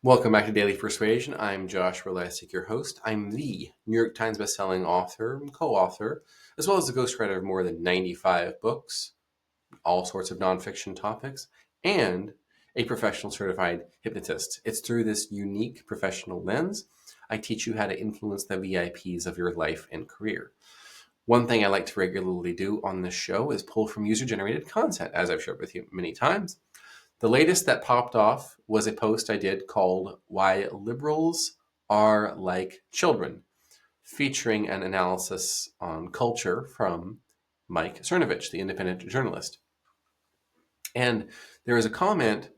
Welcome back to Daily Persuasion. I'm Joshua Lisec, your host. I'm the New York Times bestselling author and co-author, as well as the ghostwriter of more than 95 books, all sorts of nonfiction topics, and a professional certified hypnotist. It's through this unique professional lens I teach you how to influence the VIPs of your life and career. One thing I like to regularly do on this show is pull from user-generated content, as I've shared with you many times. The latest that popped off was a post I did called Why Liberals Are Like Children, featuring an analysis on culture from Mike Cernovich, the independent journalist. And there is a comment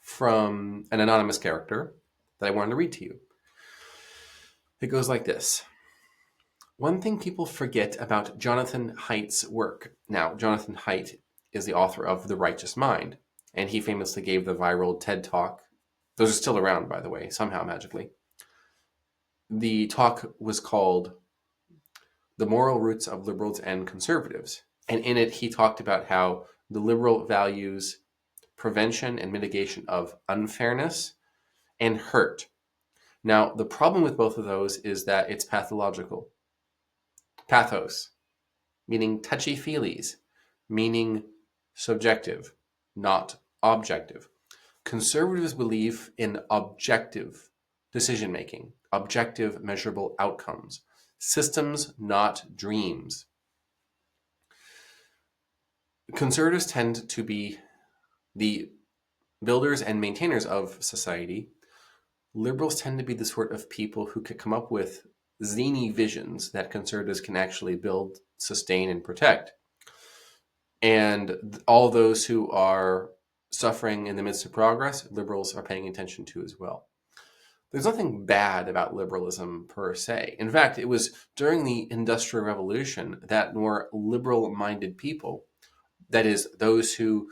from an anonymous character that I wanted to read to you. It goes like this. One thing people forget about Jonathan Haidt's work. Now, Jonathan Haidt is the author of The Righteous Mind, and he famously gave the viral TED Talk. Those are still around, by the way, somehow magically. The talk was called The Moral Roots of Liberals and Conservatives. And in it, he talked about how the liberal values prevention and mitigation of unfairness and hurt. Now, the problem with both of those is that it's pathological. Pathos, meaning touchy-feelies, meaning subjective, not objective. Conservatives believe in objective decision-making, objective measurable outcomes, systems, not dreams. Conservatives tend to be the builders and maintainers of society. Liberals tend to be the sort of people who could come up with zany visions that conservatives can actually build, sustain, and protect. And all those who are suffering in the midst of progress, liberals are paying attention to as well. There's nothing bad about liberalism per se. In fact, it was during the Industrial Revolution that more liberal-minded people, that is, those who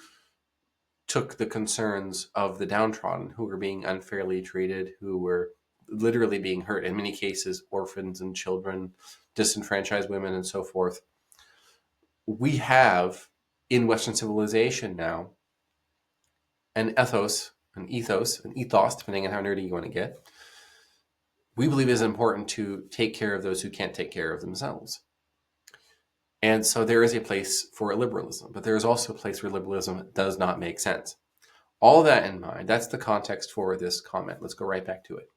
took the concerns of the downtrodden, who were being unfairly treated, who were literally being hurt, in many cases, orphans and children, disenfranchised women, and so forth. We have, in Western civilization now, an ethos, depending on how nerdy you want to get. We believe it is important to take care of those who can't take care of themselves. And so there is a place for liberalism, but there is also a place where liberalism does not make sense. All that in mind, that's the context for this comment. Let's go right back to it.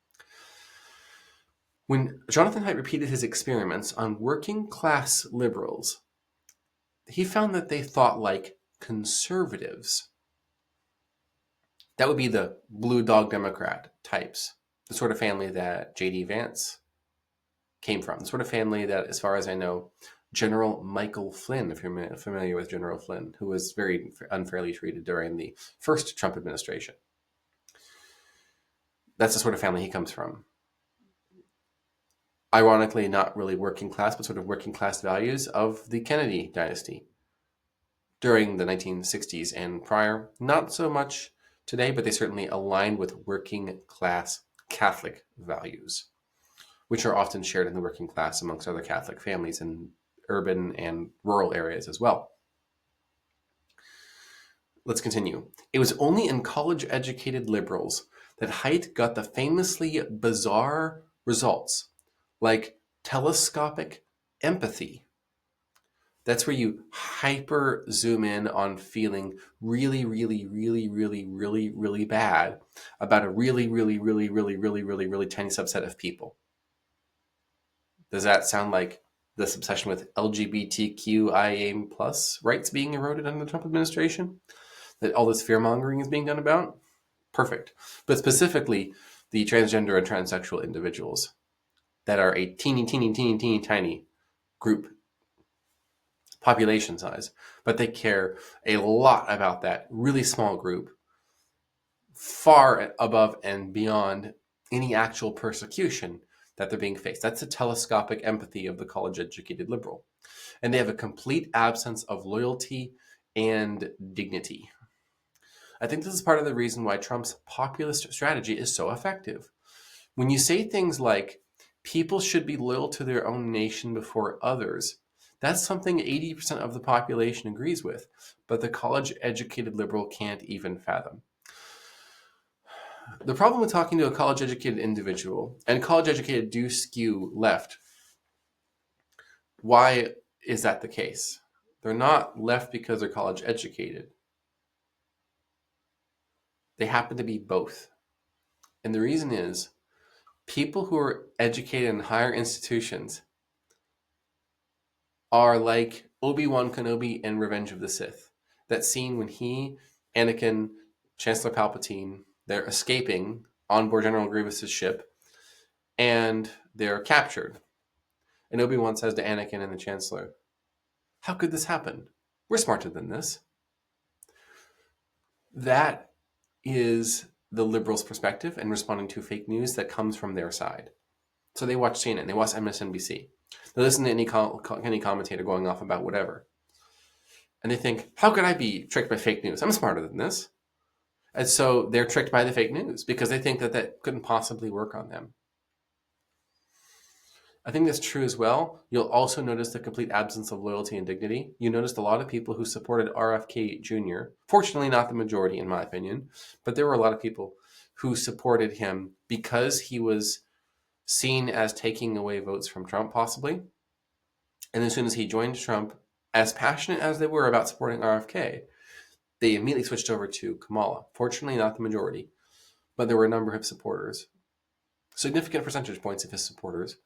When Jonathan Haidt repeated his experiments on working class liberals, he found that they thought like conservatives. That would be the Blue Dog Democrat types, the sort of family that J.D. Vance came from, the sort of family that, as far as I know, General Michael Flynn, if you're familiar with General Flynn, who was very unfairly treated during the first Trump administration. That's the sort of family he comes from. Ironically, not really working class, but sort of working class values of the Kennedy dynasty during the 1960s and prior. Not so much today, but they certainly aligned with working class Catholic values, which are often shared in the working class amongst other Catholic families in urban and rural areas as well. Let's continue. It was only in college-educated liberals that Haidt got the famously bizarre results, like telescopic empathy. That's where you hyper zoom in on feeling really, really, really, really, really, really bad about a really, really, really, really, really, really, really tiny subset of people. Does that sound like this obsession with LGBTQIA plus rights being eroded under the Trump administration? That all this fear-mongering is being done about? Perfect. But specifically, the transgender and transsexual individuals that are a teeny, teeny, teeny, teeny, tiny group population size, but they care a lot about that really small group, far above and beyond any actual persecution that they're being faced. That's a telescopic empathy of the college-educated liberal. And they have a complete absence of loyalty and dignity. I think this is part of the reason why Trump's populist strategy is so effective. When you say things like, people should be loyal to their own nation before others, that's something 80% of the population agrees with, but the college-educated liberal can't even fathom. The problem with talking to a college-educated individual, and college-educated do skew left, why is that the case? They're not left because they're college-educated. They happen to be both. And the reason is, people who are educated in higher institutions are like Obi-Wan Kenobi in Revenge of the Sith. That scene when he, Anakin, Chancellor Palpatine, they're escaping on board General Grievous's ship, and they're captured. And Obi-Wan says to Anakin and the Chancellor, "How could this happen? We're smarter than this." That is the liberals' perspective and responding to fake news that comes from their side. So they watch CNN, they watch MSNBC. They listen to any commentator going off about whatever. And they think, how could I be tricked by fake news? I'm smarter than this. And so they're tricked by the fake news because they think that that couldn't possibly work on them. I think that's true as well. You'll also notice the complete absence of loyalty and dignity. You noticed a lot of people who supported RFK Jr., fortunately not the majority in my opinion, but there were a lot of people who supported him because he was seen as taking away votes from Trump possibly. And as soon as he joined Trump, as passionate as they were about supporting RFK, they immediately switched over to Kamala. Fortunately not the majority, but there were a number of supporters, significant percentage points of his supporters,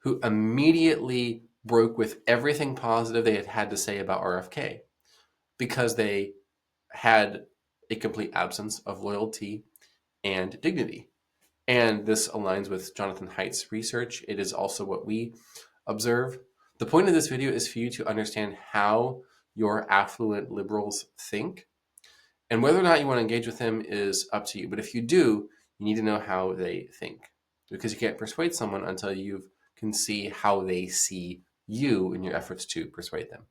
who immediately broke with everything positive they had had to say about RFK because they had a complete absence of loyalty and dignity. And this aligns with Jonathan Haidt's research. It is also what we observe. The point of this video is for you to understand how your affluent liberals think. And whether or not you want to engage with them is up to you. But if you do, you need to know how they think. Because you can't persuade someone until you can see how they see you in your efforts to persuade them.